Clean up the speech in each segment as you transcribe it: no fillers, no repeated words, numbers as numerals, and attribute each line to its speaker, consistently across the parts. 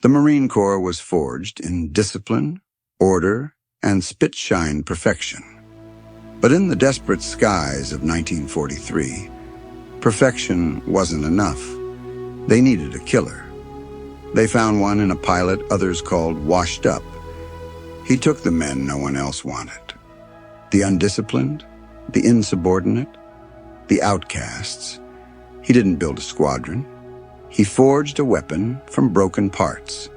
Speaker 1: The Marine Corps was forged in discipline, order, and spit-shine perfection. But in the desperate skies of 1943, perfection wasn't enough. They needed a killer. They found one in a pilot others called washed up. He took the men no one else wanted. The undisciplined, the insubordinate, the outcasts. He didn't build a squadron. He forged a weapon from broken parts.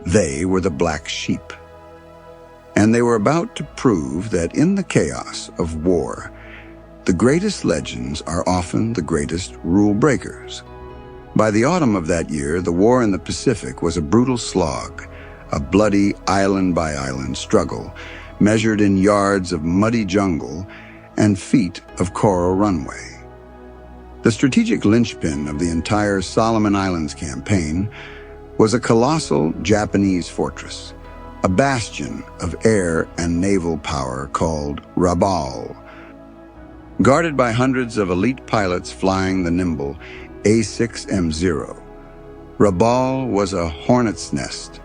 Speaker 1: They were the black sheep. And they were about to prove that in the chaos of war, the greatest legends are often the greatest rule breakers. By the autumn of that year, the war in the Pacific was a brutal slog, a bloody island-by-island struggle, measured in yards of muddy jungle and feet of coral runway. The strategic linchpin of the entire Solomon Islands campaign was a colossal Japanese fortress, a bastion of air and naval power called Rabaul. Guarded by hundreds of elite pilots flying the nimble A6M0, Rabaul was a hornet's nest.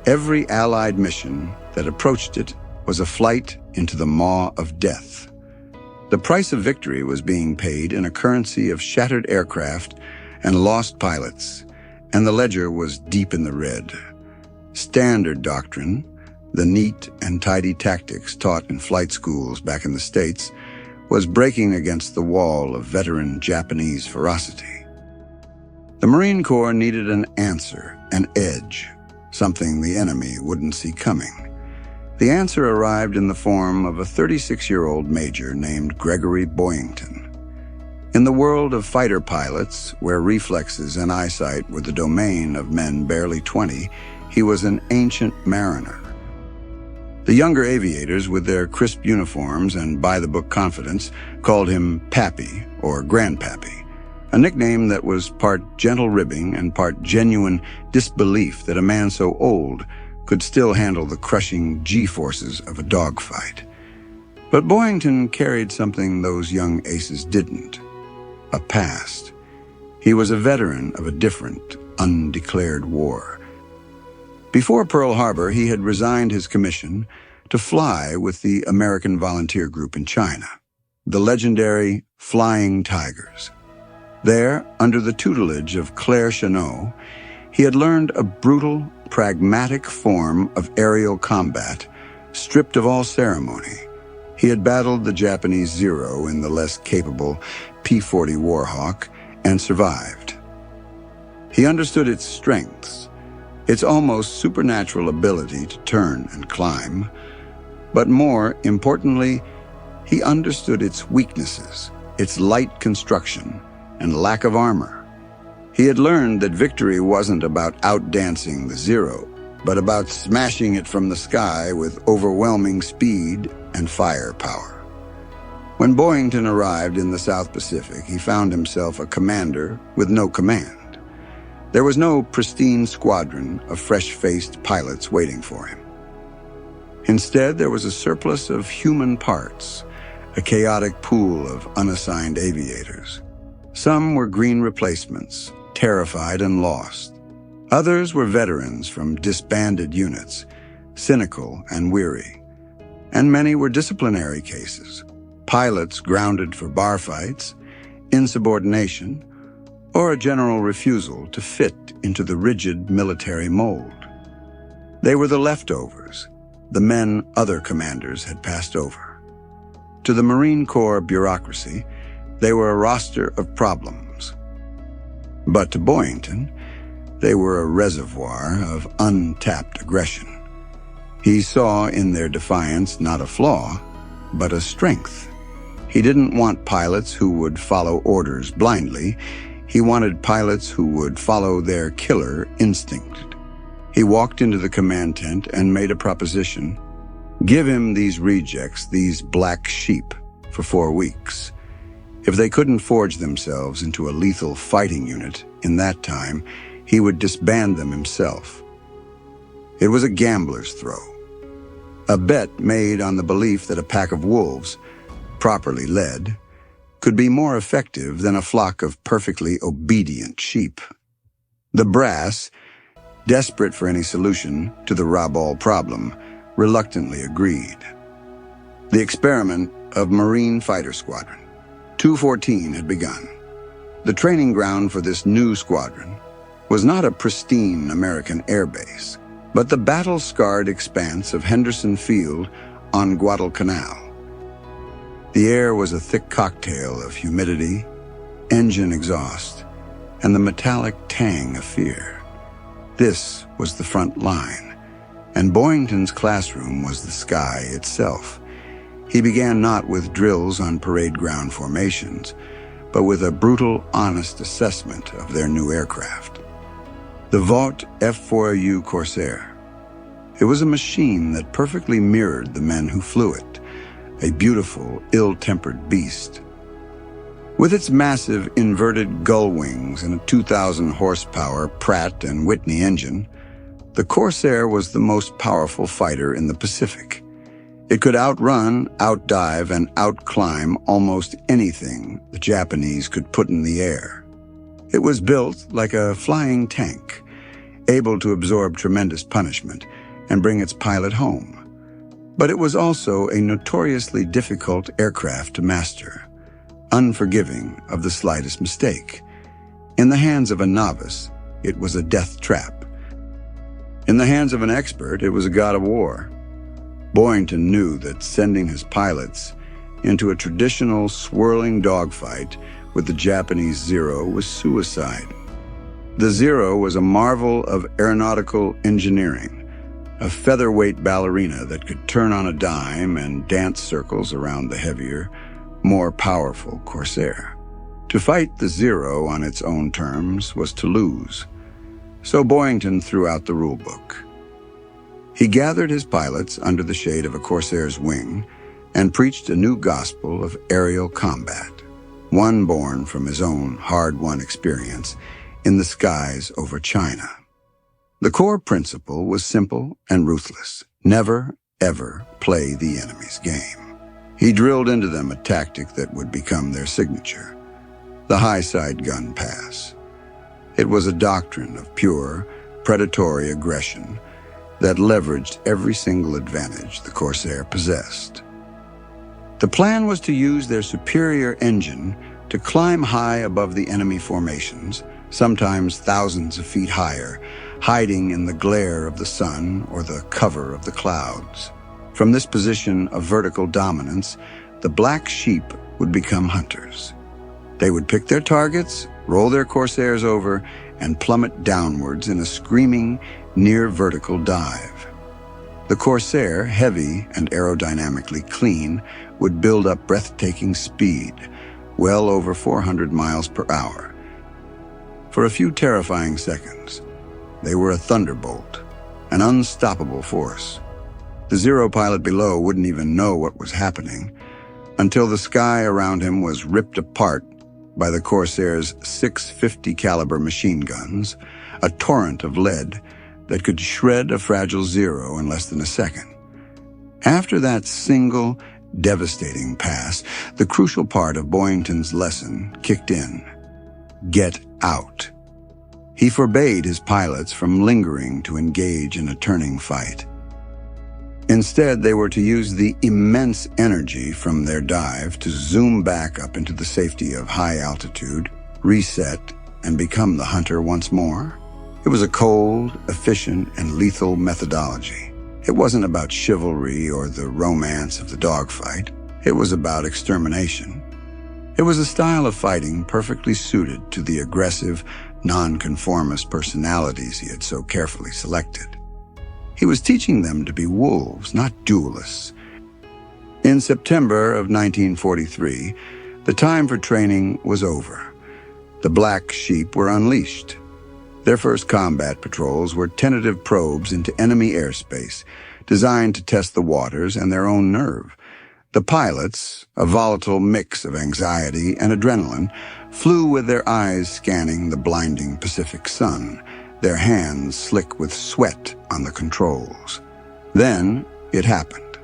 Speaker 1: Every Allied mission that approached it was a flight into the maw of death. The price of victory was being paid in a currency of shattered aircraft and lost pilots, and the ledger was deep in the red. Standard doctrine, the neat and tidy tactics taught in flight schools back in the States, was breaking against the wall of veteran Japanese ferocity. The Marine Corps needed an answer, an edge, something the enemy wouldn't see coming. The answer arrived in the form of a 36-year-old major named Gregory Boyington. In the world of fighter pilots, where reflexes and eyesight were the domain of men barely 20, he was an ancient mariner. The younger aviators, with their crisp uniforms and by-the-book confidence, called him Pappy or Grandpappy, a nickname that was part gentle ribbing and part genuine disbelief that a man so old could still handle the crushing G-forces of a dogfight. But Boyington carried something those young aces didn't: a past. He was a veteran of a different, undeclared war. Before Pearl Harbor, he had resigned his commission to fly with the American Volunteer Group in China, the legendary Flying Tigers. There, under the tutelage of Claire Chenot, he had learned a brutal, pragmatic form of aerial combat, stripped of all ceremony. He had battled the Japanese Zero in the less capable P-40 Warhawk and survived. He understood its strengths, its almost supernatural ability to turn and climb, but more importantly, he understood its weaknesses, its light construction, and lack of armor. He had learned that victory wasn't about outdancing the Zero, but about smashing it from the sky with overwhelming speed and firepower. When Boyington arrived in the South Pacific, he found himself a commander with no command. There was no pristine squadron of fresh-faced pilots waiting for him. Instead, there was a surplus of human parts, a chaotic pool of unassigned aviators. Some were green replacements, terrified and lost. Others were veterans from disbanded units, cynical and weary. And many were disciplinary cases, pilots grounded for bar fights, insubordination, or a general refusal to fit into the rigid military mold. They were the leftovers, the men other commanders had passed over. To the Marine Corps bureaucracy, they were a roster of problems. But to Boyington, they were a reservoir of untapped aggression. He saw in their defiance not a flaw, but a strength. He didn't want pilots who would follow orders blindly. He wanted pilots who would follow their killer instinct. He walked into the command tent and made a proposition. Give him these rejects, these black sheep, for 4 weeks. If they couldn't forge themselves into a lethal fighting unit in that time, he would disband them himself. It was a gambler's throw, a bet made on the belief that a pack of wolves, properly led, could be more effective than a flock of perfectly obedient sheep. The brass, desperate for any solution to the Rabaul problem, reluctantly agreed. The experiment of Marine Fighter Squadron 214 had begun. The training ground for this new squadron was not a pristine American airbase, but the battle-scarred expanse of Henderson Field on Guadalcanal. The air was a thick cocktail of humidity, engine exhaust, and the metallic tang of fear. This was the front line, and Boyington's classroom was the sky itself. He began not with drills on parade ground formations, but with a brutal, honest assessment of their new aircraft. The Vought F4U Corsair. It was a machine that perfectly mirrored the men who flew it, a beautiful, ill-tempered beast. With its massive inverted gull wings and a 2,000 horsepower Pratt & Whitney engine, the Corsair was the most powerful fighter in the Pacific. It could outrun, outdive, and outclimb almost anything the Japanese could put in the air. It was built like a flying tank, able to absorb tremendous punishment and bring its pilot home. But it was also a notoriously difficult aircraft to master, unforgiving of the slightest mistake. In the hands of a novice, it was a death trap. In the hands of an expert, it was a god of war. Boyington knew that sending his pilots into a traditional swirling dogfight with the Japanese Zero was suicide. The Zero was a marvel of aeronautical engineering, a featherweight ballerina that could turn on a dime and dance circles around the heavier, more powerful Corsair. To fight the Zero on its own terms was to lose. So Boyington threw out the rulebook. He gathered his pilots under the shade of a Corsair's wing and preached a new gospel of aerial combat, one born from his own hard-won experience in the skies over China. The core principle was simple and ruthless. Never, ever play the enemy's game. He drilled into them a tactic that would become their signature, the high-side gun pass. It was a doctrine of pure, predatory aggression that leveraged every single advantage the Corsair possessed. The plan was to use their superior engine to climb high above the enemy formations, sometimes thousands of feet higher, hiding in the glare of the sun or the cover of the clouds. From this position of vertical dominance, the black sheep would become hunters. They would pick their targets, roll their Corsairs over, and plummet downwards in a screaming, near-vertical dive. The Corsair, heavy and aerodynamically clean, would build up breathtaking speed, well over 400 miles per hour. For a few terrifying seconds, they were a thunderbolt, an unstoppable force. The Zero pilot below wouldn't even know what was happening until the sky around him was ripped apart by the Corsair's 650 caliber machine guns, a torrent of lead that could shred a fragile Zero in less than a second. After that single, devastating pass, the crucial part of Boyington's lesson kicked in. Get out. He forbade his pilots from lingering to engage in a turning fight. Instead, they were to use the immense energy from their dive to zoom back up into the safety of high altitude, reset, and become the hunter once more. It was a cold, efficient, and lethal methodology. It wasn't about chivalry or the romance of the dogfight. It was about extermination. It was a style of fighting perfectly suited to the aggressive, nonconformist personalities he had so carefully selected. He was teaching them to be wolves, not duelists. In September of 1943, the time for training was over. The black sheep were unleashed. Their first combat patrols were tentative probes into enemy airspace, designed to test the waters and their own nerve. The pilots, a volatile mix of anxiety and adrenaline, flew with their eyes scanning the blinding Pacific sun, their hands slick with sweat on the controls. Then it happened.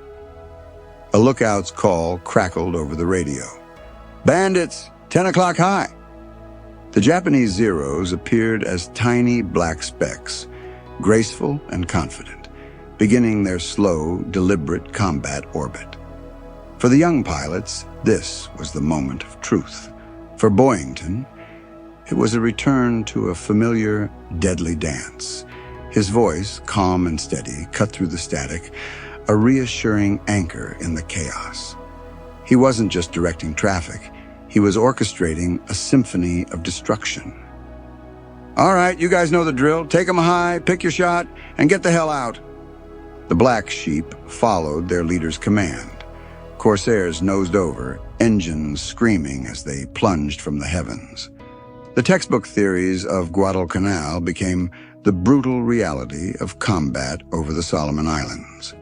Speaker 1: A lookout's call crackled over the radio. "Bandits, 10 o'clock high." The Japanese Zeros appeared as tiny black specks, graceful and confident, beginning their slow, deliberate combat orbit. For the young pilots, this was the moment of truth. For Boyington, it was a return to a familiar, deadly dance. His voice, calm and steady, cut through the static, a reassuring anchor in the chaos. He wasn't just directing traffic, he was orchestrating a symphony of destruction. "All right, you guys know the drill. Take 'em high, pick your shot, and get the hell out." The Black Sheep followed their leader's command. Corsairs nosed over, engines screaming as they plunged from the heavens. The textbook theories of Guadalcanal became the brutal reality of combat over the Solomon Islands.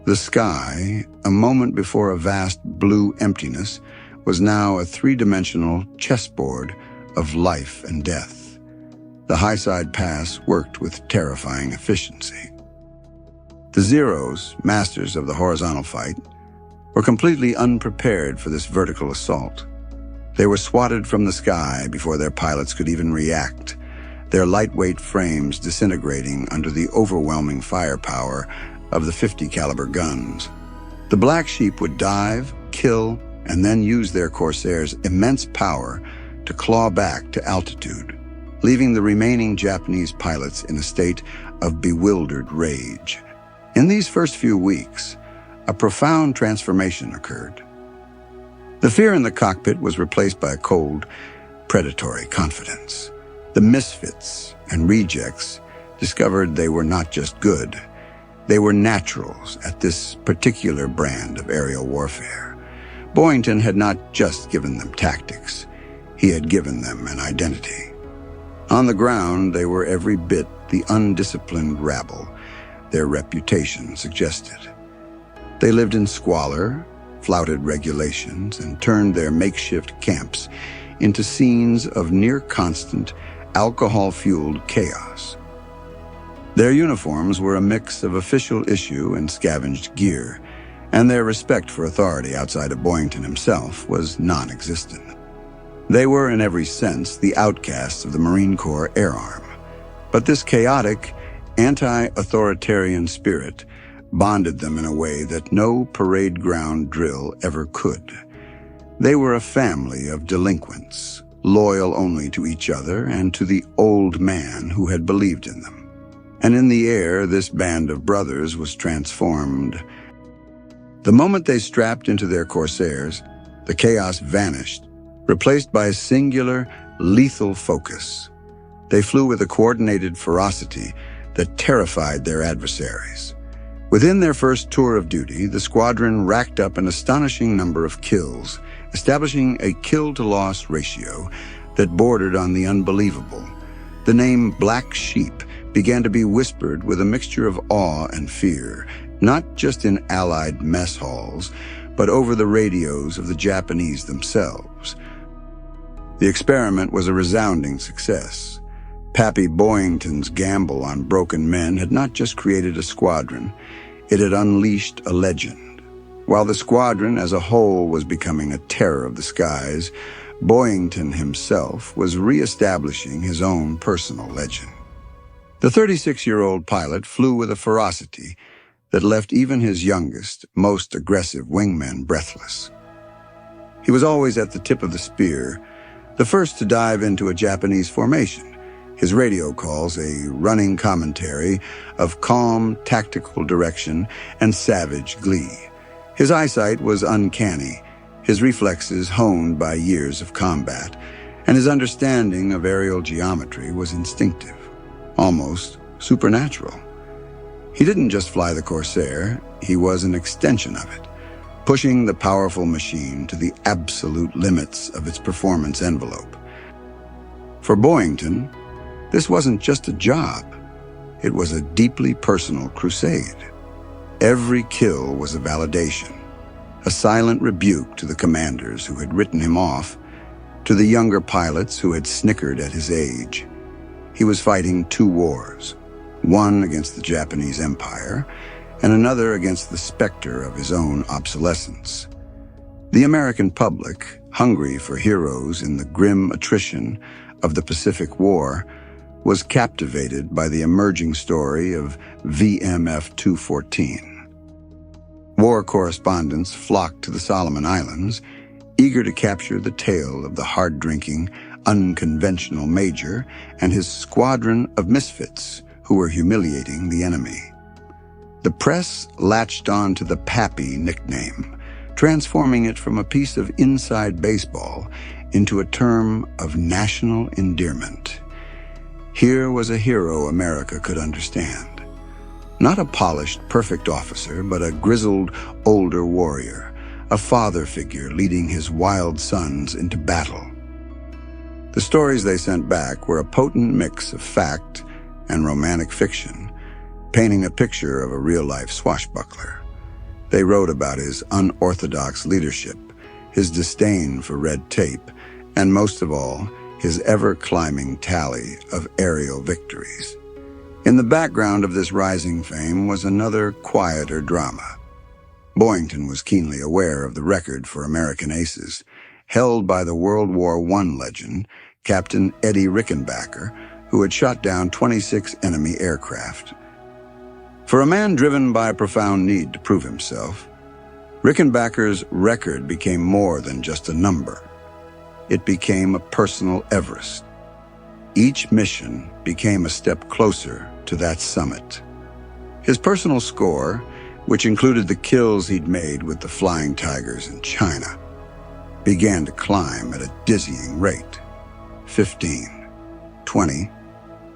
Speaker 1: The sky, a moment before a vast blue emptiness, was now a three-dimensional chessboard of life and death. The Highside Pass worked with terrifying efficiency. The Zeros, masters of the horizontal fight, were completely unprepared for this vertical assault. They were swatted from the sky before their pilots could even react, their lightweight frames disintegrating under the overwhelming firepower of the 50 caliber guns. The Black Sheep would dive, kill, and then use their Corsair's immense power to claw back to altitude, leaving the remaining Japanese pilots in a state of bewildered rage. In these first few weeks, a profound transformation occurred. The fear in the cockpit was replaced by a cold, predatory confidence. The misfits and rejects discovered they were not just good, they were naturals at this particular brand of aerial warfare. Boyington had not just given them tactics, he had given them an identity. On the ground, they were every bit the undisciplined rabble their reputation suggested. They lived in squalor, flouted regulations, and turned their makeshift camps into scenes of near-constant, alcohol-fueled chaos. Their uniforms were a mix of official issue and scavenged gear, and their respect for authority outside of Boyington himself was non-existent. They were, in every sense, the outcasts of the Marine Corps Air Arm. But this chaotic, anti-authoritarian spirit bonded them in a way that no parade ground drill ever could. They were a family of delinquents, loyal only to each other and to the old man who had believed in them. And in the air, this band of brothers was transformed. The moment they strapped into their Corsairs, the chaos vanished, replaced by a singular, lethal focus. They flew with a coordinated ferocity that terrified their adversaries. Within their first tour of duty, the squadron racked up an astonishing number of kills, establishing a kill-to-loss ratio that bordered on the unbelievable. The name Black Sheep began to be whispered with a mixture of awe and fear, not just in Allied mess halls, but over the radios of the Japanese themselves. The experiment was a resounding success. Pappy Boyington's gamble on broken men had not just created a squadron, it had unleashed a legend. While the squadron as a whole was becoming a terror of the skies, Boyington himself was re-establishing his own personal legend. The 36-year-old pilot flew with a ferocity that left even his youngest, most aggressive wingmen breathless. He was always at the tip of the spear, the first to dive into a Japanese formation, his radio calls a running commentary of calm, tactical direction and savage glee. His eyesight was uncanny, his reflexes honed by years of combat, and his understanding of aerial geometry was instinctive, almost supernatural. He didn't just fly the Corsair, he was an extension of it, pushing the powerful machine to the absolute limits of its performance envelope. For Boyington, this wasn't just a job, it was a deeply personal crusade. Every kill was a validation, a silent rebuke to the commanders who had written him off, to the younger pilots who had snickered at his age. He was fighting two wars, one against the Japanese Empire and another against the specter of his own obsolescence. The American public, hungry for heroes in the grim attrition of the Pacific War, was captivated by the emerging story of VMF 214. War correspondents flocked to the Solomon Islands, eager to capture the tale of the hard-drinking, unconventional Major and his squadron of misfits who were humiliating the enemy. The press latched on to the Pappy nickname, transforming it from a piece of inside baseball into a term of national endearment. Here was a hero America could understand. Not a polished, perfect officer, but a grizzled, older warrior, a father figure leading his wild sons into battle. The stories they sent back were a potent mix of fact and romantic fiction, painting a picture of a real-life swashbuckler. They wrote about his unorthodox leadership, his disdain for red tape, and most of all, his ever-climbing tally of aerial victories. In the background of this rising fame was another, quieter drama. Boyington was keenly aware of the record for American aces, held by the World War I legend, Captain Eddie Rickenbacker, who had shot down 26 enemy aircraft. For a man driven by a profound need to prove himself, Rickenbacker's record became more than just a number. It became a personal Everest. Each mission became a step closer to that summit. His personal score, which included the kills he'd made with the Flying Tigers in China, began to climb at a dizzying rate. 15, 20,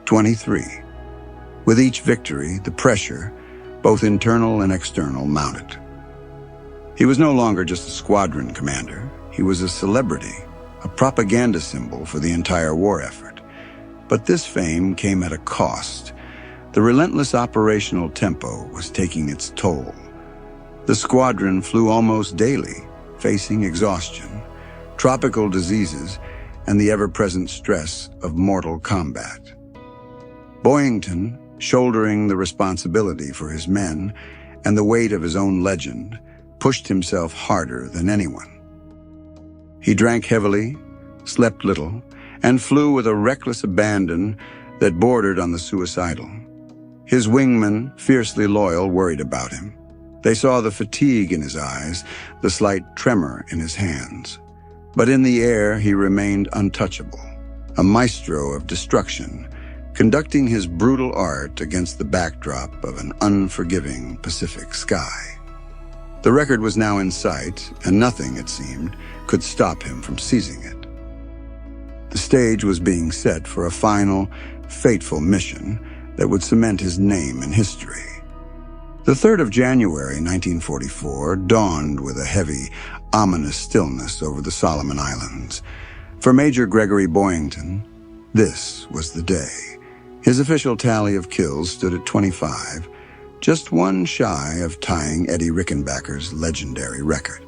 Speaker 1: 23. With each victory, the pressure, both internal and external, mounted. He was no longer just a squadron commander. He was a celebrity, a propaganda symbol for the entire war effort. But this fame came at a cost. The relentless operational tempo was taking its toll. The squadron flew almost daily, facing exhaustion, tropical diseases, and the ever-present stress of mortal combat. Boyington, shouldering the responsibility for his men and the weight of his own legend, pushed himself harder than anyone. He drank heavily, slept little, and flew with a reckless abandon that bordered on the suicidal. His wingmen, fiercely loyal, worried about him. They saw the fatigue in his eyes, the slight tremor in his hands. But in the air, he remained untouchable, a maestro of destruction, conducting his brutal art against the backdrop of an unforgiving Pacific sky. The record was now in sight, and nothing, it seemed, could stop him from seizing it. The stage was being set for a final, fateful mission that would cement his name in history. The 3rd of January, 1944, dawned with a heavy, ominous stillness over the Solomon Islands. For Major Gregory Boyington, this was the day. His official tally of kills stood at 25, just one shy of tying Eddie Rickenbacker's legendary record.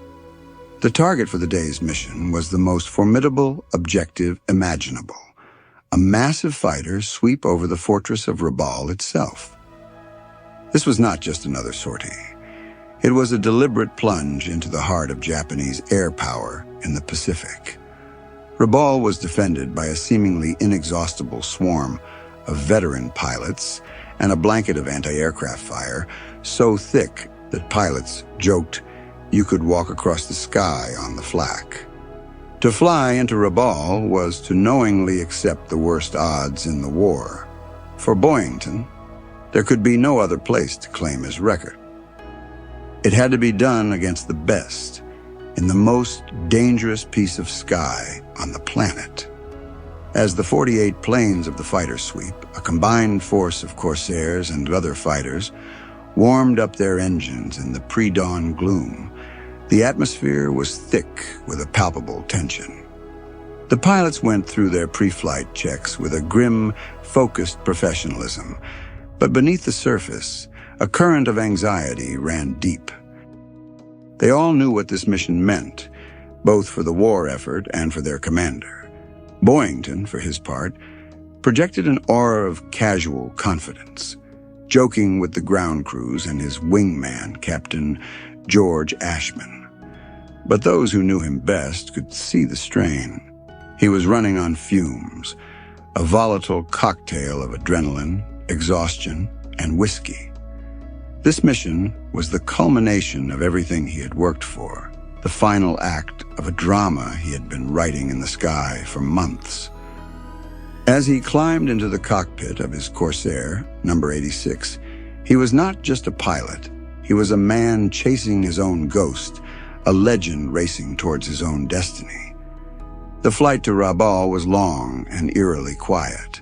Speaker 1: The target for the day's mission was the most formidable objective imaginable: a massive fighter sweep over the fortress of Rabaul itself. This was not just another sortie. It was a deliberate plunge into the heart of Japanese air power in the Pacific. Rabaul was defended by a seemingly inexhaustible swarm of veteran pilots and a blanket of anti-aircraft fire so thick that pilots joked you could walk across the sky on the flak. To fly into Rabaul was to knowingly accept the worst odds in the war. For Boyington, there could be no other place to claim his record. It had to be done against the best, in the most dangerous piece of sky on the planet. As the 48 planes of the fighter sweep, a combined force of Corsairs and other fighters, warmed up their engines in the pre-dawn gloom, the atmosphere was thick with a palpable tension. The pilots went through their pre-flight checks with a grim, focused professionalism, but beneath the surface, a current of anxiety ran deep. They all knew what this mission meant, both for the war effort and for their commander. Boyington, for his part, projected an aura of casual confidence, joking with the ground crews and his wingman, Captain George Ashman. But those who knew him best could see the strain. He was running on fumes, a volatile cocktail of adrenaline, exhaustion, and whiskey. This mission was the culmination of everything he had worked for, the final act of a drama he had been writing in the sky for months. As he climbed into the cockpit of his Corsair, number 86, he was not just a pilot. He was a man chasing his own ghost, a legend racing towards his own destiny. The flight to Rabaul was long and eerily quiet.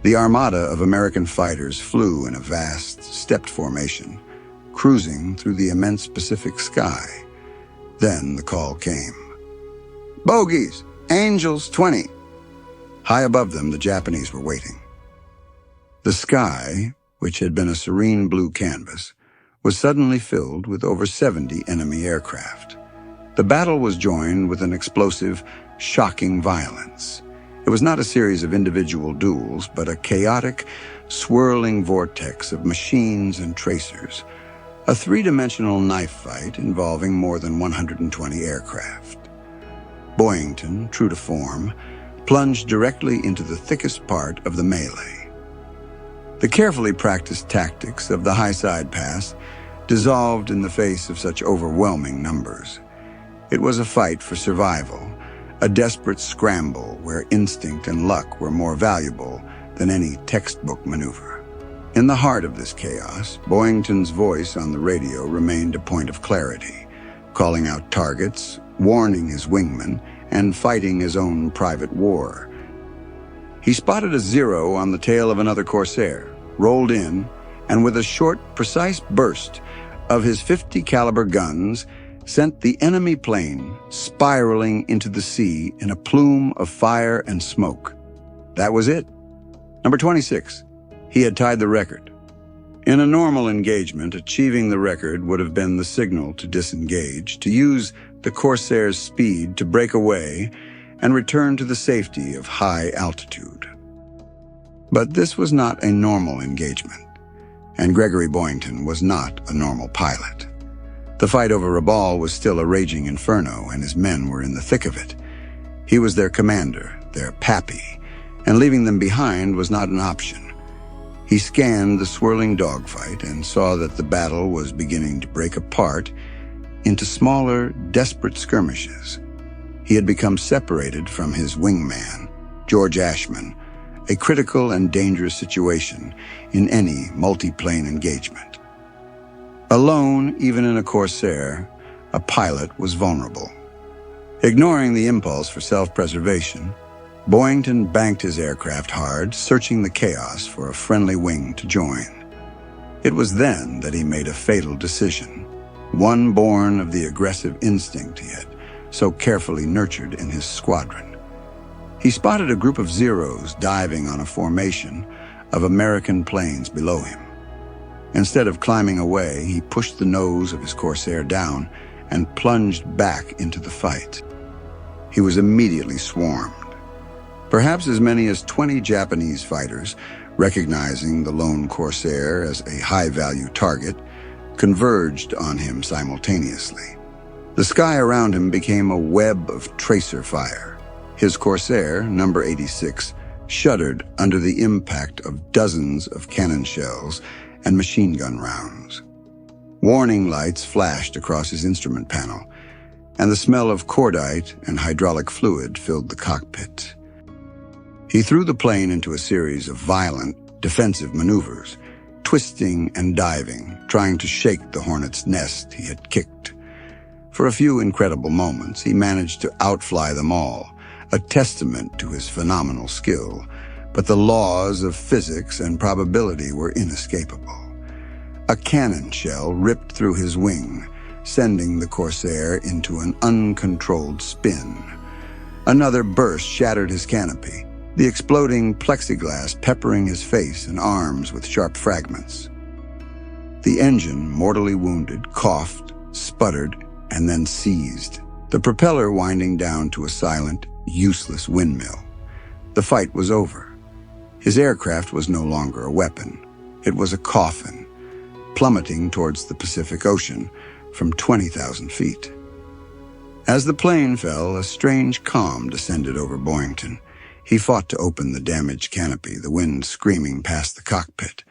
Speaker 1: The armada of American fighters flew in a vast, stepped formation, cruising through the immense Pacific sky. Then the call came. "Bogies! Angels 20!" High above them, the Japanese were waiting. The sky, which had been a serene blue canvas, was suddenly filled with over 70 enemy aircraft. The battle was joined with an explosive, shocking violence. It was not a series of individual duels, but a chaotic, swirling vortex of machines and tracers, a three-dimensional knife fight involving more than 120 aircraft. Boyington, true to form, plunged directly into the thickest part of the melee. The carefully practiced tactics of the high-side pass dissolved in the face of such overwhelming numbers. It was a fight for survival, a desperate scramble where instinct and luck were more valuable than any textbook maneuver. In the heart of this chaos, Boyington's voice on the radio remained a point of clarity, calling out targets, warning his wingmen, and fighting his own private war. He spotted a zero on the tail of another Corsair, rolled in, and with a short, precise burst of his 50 caliber guns, sent the enemy plane spiraling into the sea in a plume of fire and smoke. That was it. Number 26. He had tied the record. In a normal engagement, achieving the record would have been the signal to disengage, to use the Corsair's speed to break away and return to the safety of high altitude. But this was not a normal engagement, and Gregory Boyington was not a normal pilot. The fight over Rabaul was still a raging inferno, and his men were in the thick of it. He was their commander, their Pappy, and leaving them behind was not an option. He scanned the swirling dogfight and saw that the battle was beginning to break apart into smaller, desperate skirmishes. He had become separated from his wingman, George Ashman, a critical and dangerous situation in any multi-plane engagement. Alone, even in a Corsair, a pilot was vulnerable. Ignoring the impulse for self-preservation, Boyington banked his aircraft hard, searching the chaos for a friendly wing to join. It was then that he made a fatal decision, one born of the aggressive instinct he had so carefully nurtured in his squadron. He spotted a group of Zeros diving on a formation of American planes below him. Instead of climbing away, he pushed the nose of his Corsair down and plunged back into the fight. He was immediately swarmed. Perhaps as many as 20 Japanese fighters, recognizing the lone Corsair as a high-value target, converged on him simultaneously. The sky around him became a web of tracer fire. His Corsair, number 86, shuddered under the impact of dozens of cannon shells and machine gun rounds. Warning lights flashed across his instrument panel, and the smell of cordite and hydraulic fluid filled the cockpit. He threw the plane into a series of violent, defensive maneuvers, twisting and diving, trying to shake the hornet's nest he had kicked. For a few incredible moments, he managed to outfly them all, a testament to his phenomenal skill, but the laws of physics and probability were inescapable. A cannon shell ripped through his wing, sending the Corsair into an uncontrolled spin. Another burst shattered his canopy, the exploding plexiglass peppering his face and arms with sharp fragments. The engine, mortally wounded, coughed, sputtered, and then seized, the propeller winding down to a silent, useless windmill. The fight was over. His aircraft was no longer a weapon. It was a coffin, plummeting towards the Pacific Ocean from 20,000 feet. As the plane fell, a strange calm descended over Boyington. He fought to open the damaged canopy, the wind screaming past the cockpit.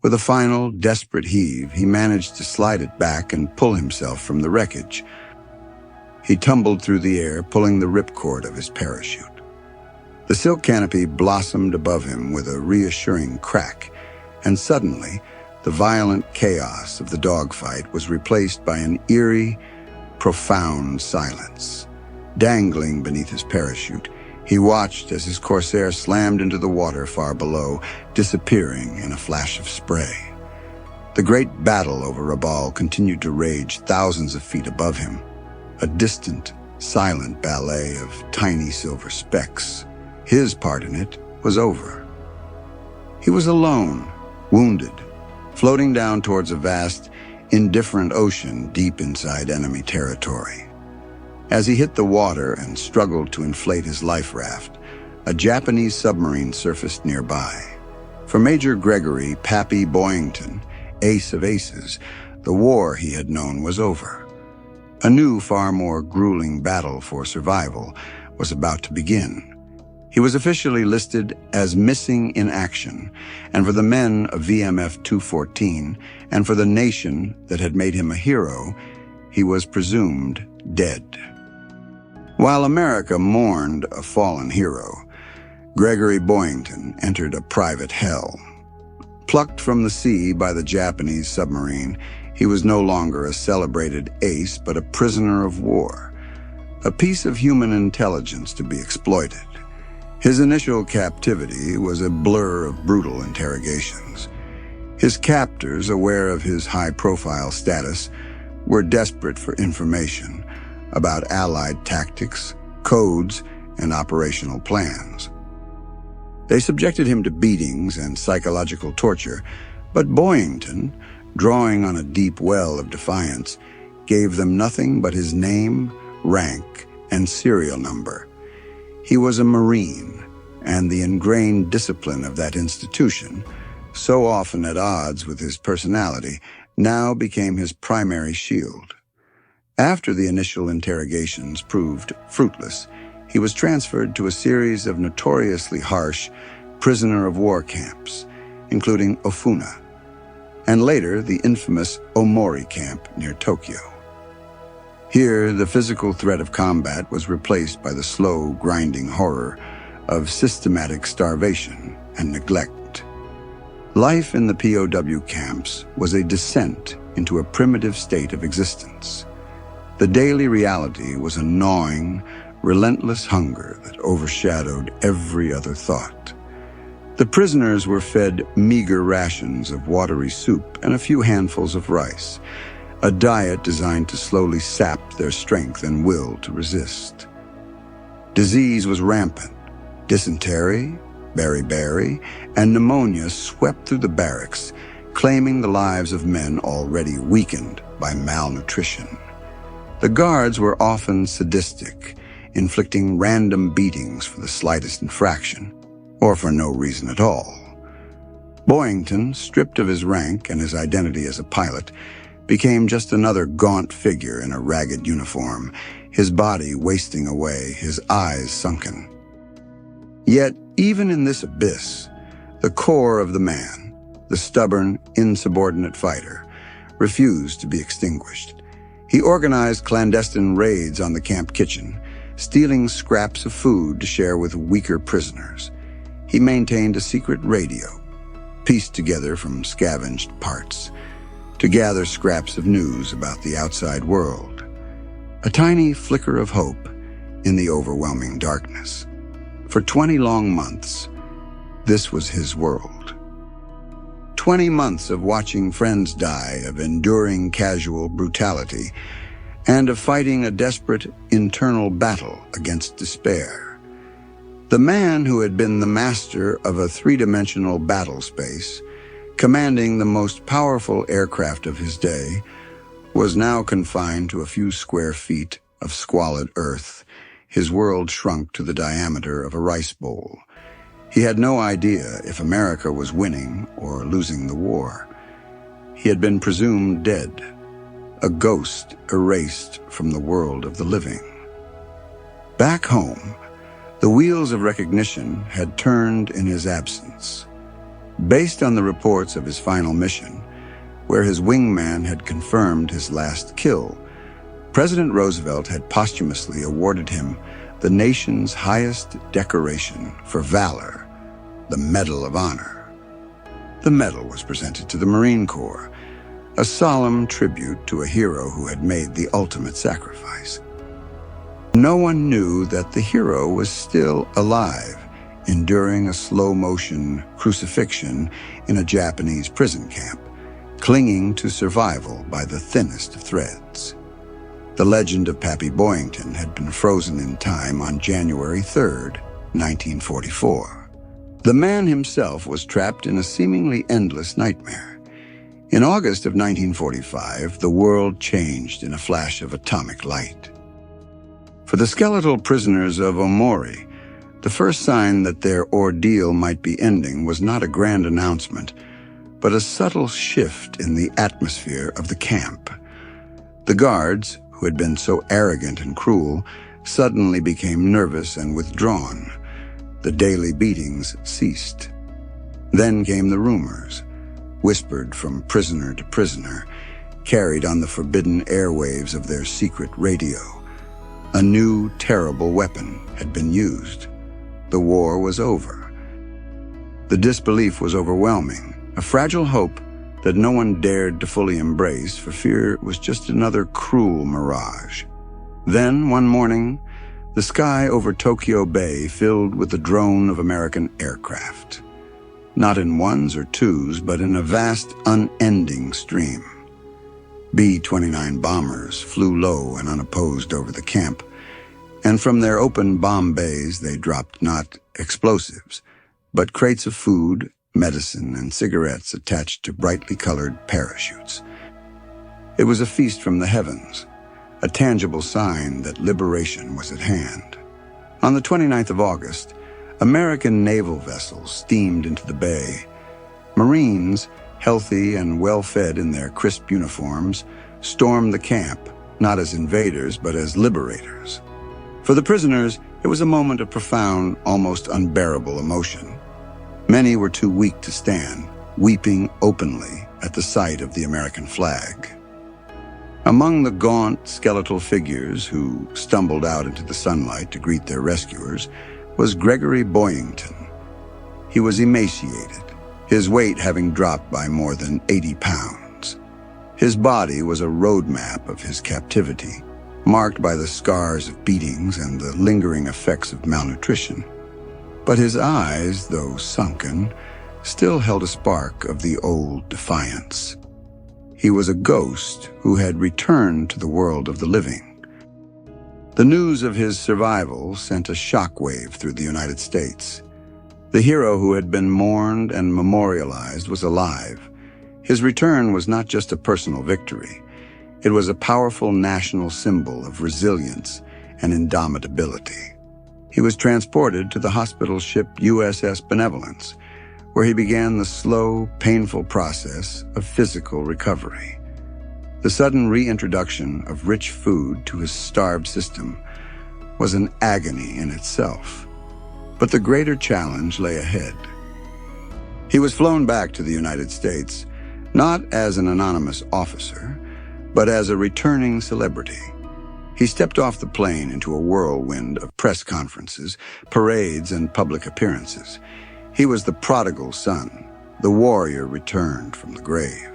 Speaker 1: With a final, desperate heave, he managed to slide it back and pull himself from the wreckage. He tumbled through the air, pulling the ripcord of his parachute. The silk canopy blossomed above him with a reassuring crack, and suddenly, the violent chaos of the dogfight was replaced by an eerie, profound silence. Dangling beneath his parachute, he watched as his Corsair slammed into the water far below, disappearing in a flash of spray. The great battle over Rabaul continued to rage thousands of feet above him, a distant, silent ballet of tiny silver specks. His part in it was over. He was alone, wounded, floating down towards a vast, indifferent ocean deep inside enemy territory. As he hit the water and struggled to inflate his life raft, a Japanese submarine surfaced nearby. For Major Gregory, Pappy Boyington, ace of aces, the war he had known was over. A new, far more grueling battle for survival was about to begin. He was officially listed as missing in action, and for the men of VMF 214, and for the nation that had made him a hero, he was presumed dead. While America mourned a fallen hero, Gregory Boyington entered a private hell. Plucked from the sea by the Japanese submarine, he was no longer a celebrated ace, but a prisoner of war, a piece of human intelligence to be exploited. His initial captivity was a blur of brutal interrogations. His captors, aware of his high-profile status, were desperate for information about Allied tactics, codes, and operational plans. They subjected him to beatings and psychological torture, but Boyington, drawing on a deep well of defiance, gave them nothing but his name, rank, and serial number. He was a Marine, and the ingrained discipline of that institution, so often at odds with his personality, now became his primary shield. After the initial interrogations proved fruitless, he was transferred to a series of notoriously harsh prisoner-of-war camps, including Ofuna, and later the infamous Omori camp near Tokyo. Here, the physical threat of combat was replaced by the slow, grinding horror of systematic starvation and neglect. Life in the POW camps was a descent into a primitive state of existence. The daily reality was a gnawing, relentless hunger that overshadowed every other thought. The prisoners were fed meager rations of watery soup and a few handfuls of rice, a diet designed to slowly sap their strength and will to resist. Disease was rampant. Dysentery, beriberi, and pneumonia swept through the barracks, claiming the lives of men already weakened by malnutrition. The guards were often sadistic, inflicting random beatings for the slightest infraction, or for no reason at all. Boyington, stripped of his rank and his identity as a pilot, became just another gaunt figure in a ragged uniform, his body wasting away, his eyes sunken. Yet, even in this abyss, the core of the man, the stubborn, insubordinate fighter, refused to be extinguished. He organized clandestine raids on the camp kitchen, stealing scraps of food to share with weaker prisoners. He maintained a secret radio, pieced together from scavenged parts, to gather scraps of news about the outside world. A tiny flicker of hope in the overwhelming darkness. For 20 long months, this was his world. 20 months of watching friends die, of enduring casual brutality, and of fighting a desperate internal battle against despair. The man who had been the master of a three-dimensional battle space, commanding the most powerful aircraft of his day, was now confined to a few square feet of squalid earth, his world shrunk to the diameter of a rice bowl. He had no idea if America was winning or losing the war. He had been presumed dead, a ghost erased from the world of the living. Back home, The wheels of recognition had turned in his absence. Based on the reports of his final mission, where his wingman had confirmed his last kill, President Roosevelt had posthumously awarded him the nation's highest decoration for valor, the Medal of Honor. The medal was presented to the Marine Corps, a solemn tribute to a hero who had made the ultimate sacrifice. No one knew that the hero was still alive, enduring a slow-motion crucifixion in a Japanese prison camp, clinging to survival by the thinnest of threads. The legend of Pappy Boyington had been frozen in time on January 3rd, 1944. The man himself was trapped in a seemingly endless nightmare. In August of 1945, the world changed in a flash of atomic light. For the skeletal prisoners of Omori, the first sign that their ordeal might be ending was not a grand announcement, but a subtle shift in the atmosphere of the camp. The guards, who had been so arrogant and cruel, suddenly became nervous and withdrawn. The daily beatings ceased. Then came the rumors, whispered from prisoner to prisoner, carried on the forbidden airwaves of their secret radio. A new, terrible weapon had been used. The war was over. The disbelief was overwhelming, a fragile hope that no one dared to fully embrace for fear it was just another cruel mirage. Then, one morning, the sky over Tokyo Bay filled with the drone of American aircraft. Not in ones or twos, but in a vast, unending stream. B-29 bombers flew low and unopposed over the camp, and from their open bomb bays they dropped not explosives, but crates of food, medicine, and cigarettes attached to brightly colored parachutes. It was a feast from the heavens, a tangible sign that liberation was at hand. On the 29th of August, American naval vessels steamed into the bay. Marines, healthy and well-fed in their crisp uniforms, stormed the camp, not as invaders, but as liberators. For the prisoners, it was a moment of profound, almost unbearable emotion. Many were too weak to stand, weeping openly at the sight of the American flag. Among the gaunt, skeletal figures who stumbled out into the sunlight to greet their rescuers was Gregory Boyington. He was emaciated, his weight having dropped by more than 80 pounds. His body was a roadmap of his captivity, marked by the scars of beatings and the lingering effects of malnutrition. But his eyes, though sunken, still held a spark of the old defiance. He was a ghost who had returned to the world of the living. The news of his survival sent a shockwave through the United States. The hero who had been mourned and memorialized was alive. His return was not just a personal victory. It was a powerful national symbol of resilience and indomitability. He was transported to the hospital ship USS Benevolence, where he began the slow, painful process of physical recovery. The sudden reintroduction of rich food to his starved system was an agony in itself. But the greater challenge lay ahead. He was flown back to the United States, not as an anonymous officer, but as a returning celebrity. He stepped off the plane into a whirlwind of press conferences, parades, and public appearances. He was the prodigal son, the warrior returned from the grave.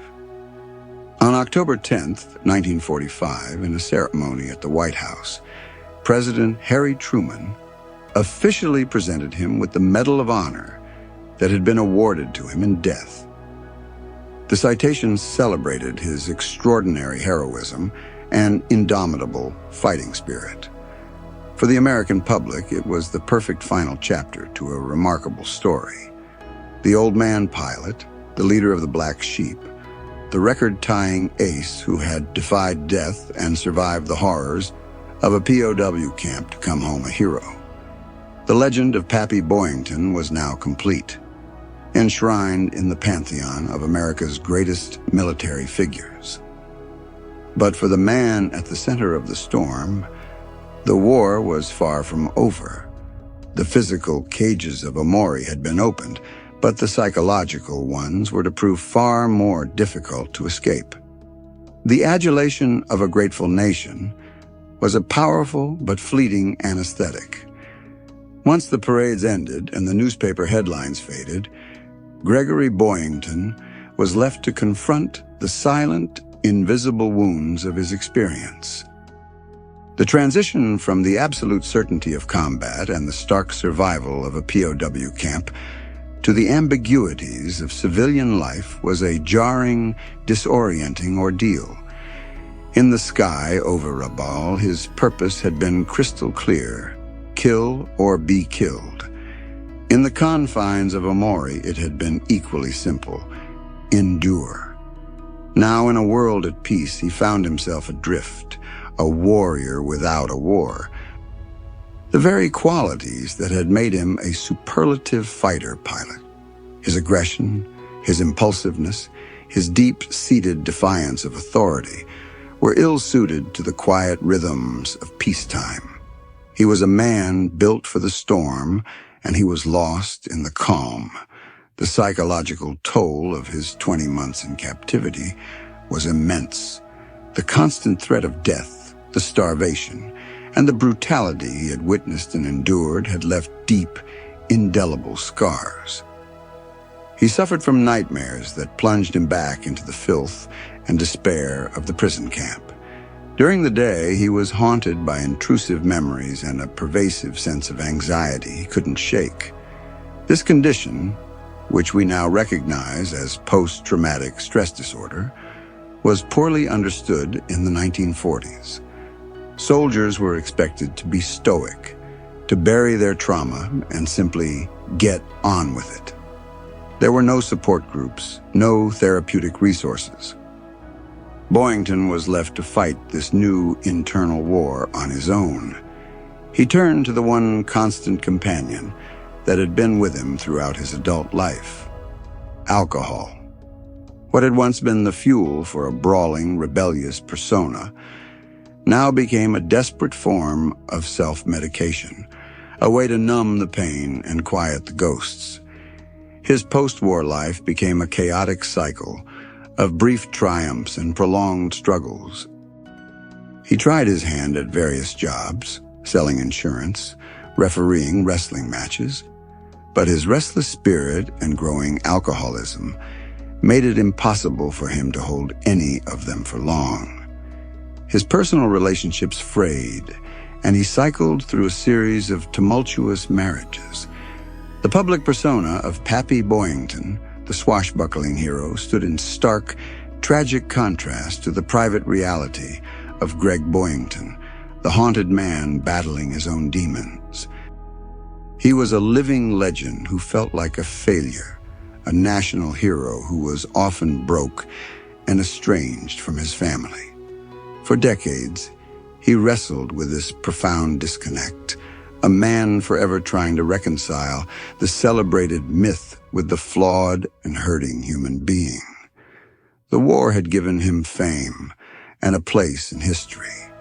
Speaker 1: On October 10th, 1945, in a ceremony at the White House, President Harry Truman officially presented him with the Medal of Honor that had been awarded to him in death. The citation celebrated his extraordinary heroism and indomitable fighting spirit. For the American public, it was the perfect final chapter to a remarkable story. The old man pilot, the leader of the Black Sheep, the record-tying ace who had defied death and survived the horrors of a POW camp to come home a hero. The legend of Pappy Boyington was now complete, enshrined in the pantheon of America's greatest military figures. But for the man at the center of the storm, the war was far from over. The physical cages of Omori had been opened, but the psychological ones were to prove far more difficult to escape. The adulation of a grateful nation was a powerful but fleeting anesthetic. Once the parades ended and the newspaper headlines faded, Gregory Boyington was left to confront the silent, invisible wounds of his experience. The transition from the absolute certainty of combat and the stark survival of a POW camp to the ambiguities of civilian life was a jarring, disorienting ordeal. In the sky over Rabaul, his purpose had been crystal clear: kill or be killed. In the confines of Omori, it had been equally simple: endure. Now, in a world at peace, he found himself adrift, a warrior without a war. The very qualities that had made him a superlative fighter pilot, his aggression, his impulsiveness, his deep-seated defiance of authority, were ill-suited to the quiet rhythms of peacetime. He was a man built for the storm, and he was lost in the calm. The psychological toll of his 20 months in captivity was immense. The constant threat of death, the starvation, and the brutality he had witnessed and endured had left deep, indelible scars. He suffered from nightmares that plunged him back into the filth and despair of the prison camp. During the day, he was haunted by intrusive memories and a pervasive sense of anxiety he couldn't shake. This condition, which we now recognize as post-traumatic stress disorder, was poorly understood in the 1940s. Soldiers were expected to be stoic, to bury their trauma and simply get on with it. There were no support groups, no therapeutic resources. Boyington was left to fight this new internal war on his own. He turned to the one constant companion that had been with him throughout his adult life: alcohol. What had once been the fuel for a brawling, rebellious persona now became a desperate form of self-medication, a way to numb the pain and quiet the ghosts. His post-war life became a chaotic cycle of brief triumphs and prolonged struggles. He tried his hand at various jobs, selling insurance, refereeing wrestling matches, but his restless spirit and growing alcoholism made it impossible for him to hold any of them for long. His personal relationships frayed, and he cycled through a series of tumultuous marriages. The public persona of Pappy Boyington, the swashbuckling hero, stood in stark, tragic contrast to the private reality of Greg Boyington, the haunted man battling his own demons. He was a living legend who felt like a failure, a national hero who was often broke and estranged from his family. For decades, he wrestled with this profound disconnect, a man forever trying to reconcile the celebrated myth with the flawed and hurting human being. The war had given him fame and a place in history,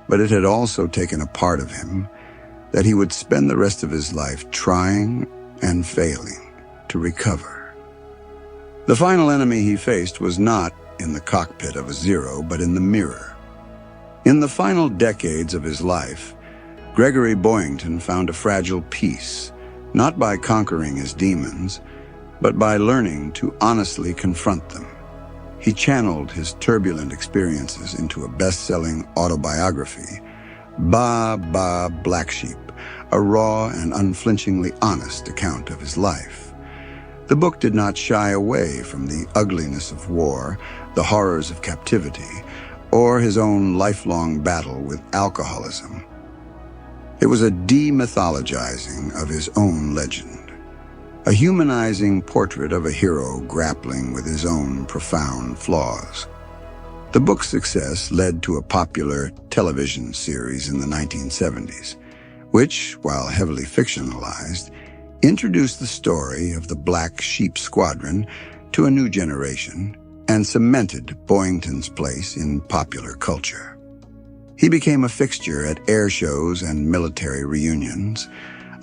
Speaker 1: but it had also taken a part of him that he would spend the rest of his life trying and failing to recover. The final enemy he faced was not in the cockpit of a Zero, but in the mirror. In the final decades of his life, Gregory Boyington found a fragile peace, not by conquering his demons, but by learning to honestly confront them. He channeled his turbulent experiences into a best-selling autobiography, Black Sheep, a raw and unflinchingly honest account of his life. The book did not shy away from the ugliness of war, the horrors of captivity, or his own lifelong battle with alcoholism. It was a demythologizing of his own legend, a humanizing portrait of a hero grappling with his own profound flaws. The book's success led to a popular television series in the 1970s, which, while heavily fictionalized, introduced the story of the Black Sheep Squadron to a new generation and cemented Boyington's place in popular culture. He became a fixture at air shows and military reunions,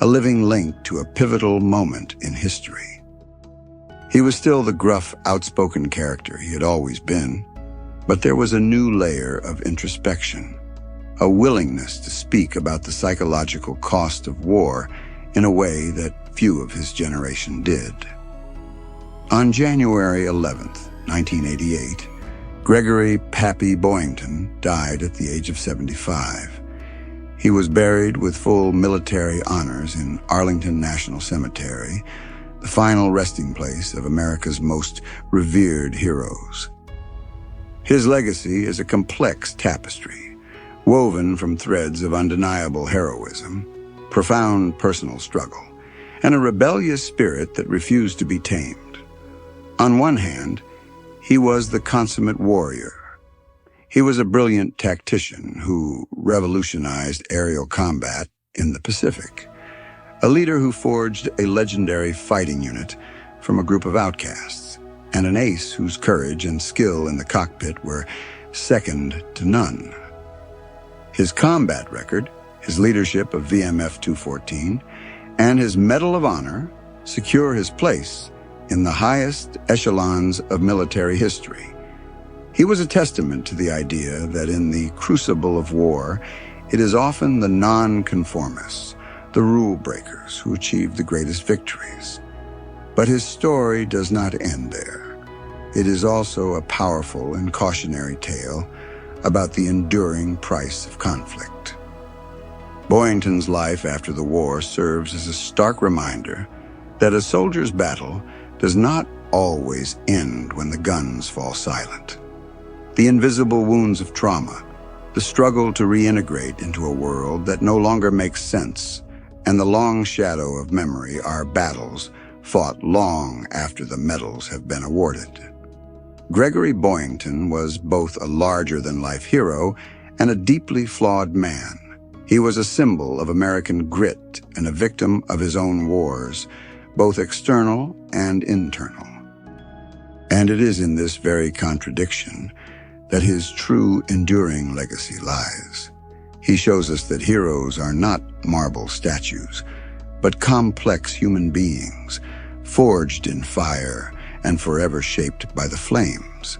Speaker 1: a living link to a pivotal moment in history. He was still the gruff, outspoken character he had always been, but there was a new layer of introspection, a willingness to speak about the psychological cost of war in a way that few of his generation did. On January 11th, 1988, Gregory "Pappy" Boyington died at the age of 75. He was buried with full military honors in Arlington National Cemetery, the final resting place of America's most revered heroes. His legacy is a complex tapestry, woven from threads of undeniable heroism, profound personal struggle, and a rebellious spirit that refused to be tamed. On one hand, he was the consummate warrior. He was a brilliant tactician who revolutionized aerial combat in the Pacific, a leader who forged a legendary fighting unit from a group of outcasts, and an ace whose courage and skill in the cockpit were second to none. His combat record, his leadership of VMF 214, and his Medal of Honor secure his place in the highest echelons of military history. He was a testament to the idea that in the crucible of war, it is often the non-conformists, the rule breakers, who achieve the greatest victories. But his story does not end there. It is also a powerful and cautionary tale about the enduring price of conflict. Boyington's life after the war serves as a stark reminder that a soldier's battle does not always end when the guns fall silent. The invisible wounds of trauma, the struggle to reintegrate into a world that no longer makes sense, and the long shadow of memory are battles fought long after the medals have been awarded. Gregory Boyington was both a larger-than-life hero and a deeply flawed man. He was a symbol of American grit and a victim of his own wars, both external and internal. And it is in this very contradiction that his true enduring legacy lies. He shows us that heroes are not marble statues, but complex human beings, forged in fire and forever shaped by the flames.